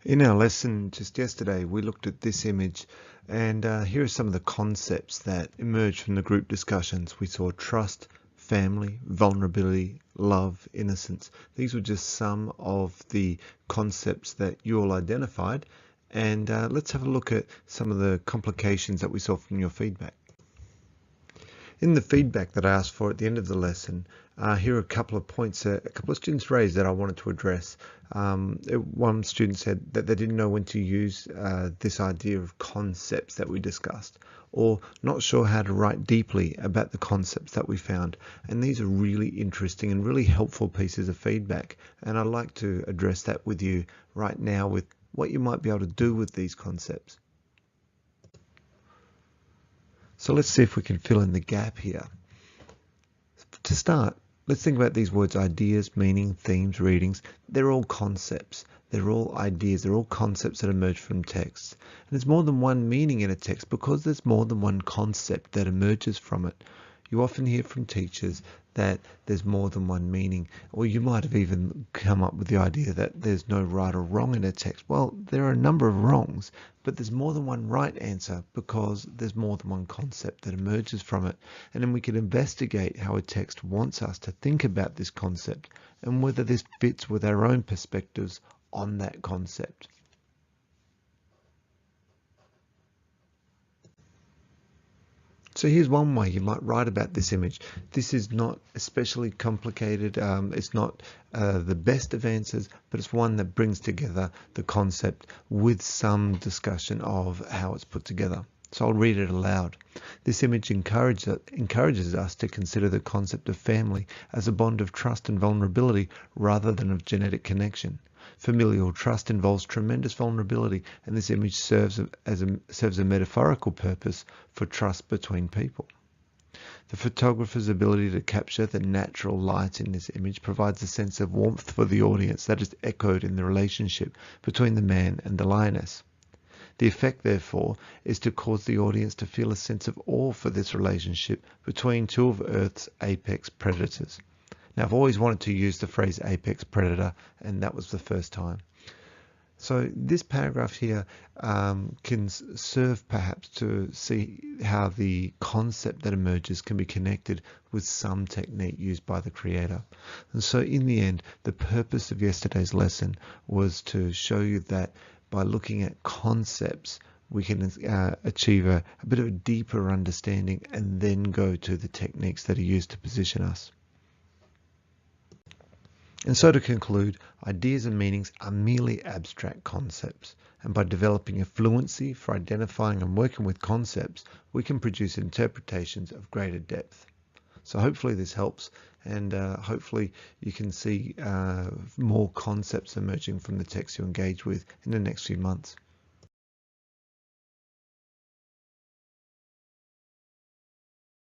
In our lesson just yesterday, we looked at this image, and here are some of the concepts that emerged from the group discussions. We saw trust, family, vulnerability, love, innocence. These were just some of the concepts that you all identified, and let's have a look at some of the complications that we saw from your feedback. In the feedback that I asked for at the end of the lesson, here are a couple of points a couple of students raised that I wanted to address. One student said that they didn't know when to use this idea of concepts that we discussed, or not sure how to write deeply about the concepts that we found. And these are really interesting and really helpful pieces of feedback. And I'd like to address that with you right now with what you might be able to do with these concepts. So let's see if we can fill in the gap here. To start, let's think about these words: ideas, meaning, themes, readings. They're all concepts. They're all ideas. They're all concepts that emerge from texts. And there's more than one meaning in a text because there's more than one concept that emerges from it. You often hear from teachers that there's more than one meaning, or you might have even come up with the idea that there's no right or wrong in a text. Well, there are a number of wrongs, but there's more than one right answer because there's more than one concept that emerges from it. And then we can investigate how a text wants us to think about this concept and whether this fits with our own perspectives on that concept. So here's one way you might write about this image. This is not especially complicated. It's not the best of answers, but it's one that brings together the concept with some discussion of how it's put together. So I'll read it aloud. This image encourages us to consider the concept of family as a bond of trust and vulnerability rather than of genetic connection. Familial trust involves tremendous vulnerability, and this image serves a metaphorical purpose for trust between people. The photographer's ability to capture the natural light in this image provides a sense of warmth for the audience that is echoed in the relationship between the man and the lioness. The effect, therefore, is to cause the audience to feel a sense of awe for this relationship between two of Earth's apex predators. Now, I've always wanted to use the phrase apex predator, and that was the first time. So this paragraph here can serve perhaps to see how the concept that emerges can be connected with some technique used by the creator. And so in the end, the purpose of yesterday's lesson was to show you that by looking at concepts, we can achieve a bit of a deeper understanding and then go to the techniques that are used to position us. And so to conclude, ideas and meanings are merely abstract concepts, and by developing a fluency for identifying and working with concepts, we can produce interpretations of greater depth. So hopefully this helps, and hopefully you can see more concepts emerging from the text you engage with in the next few months.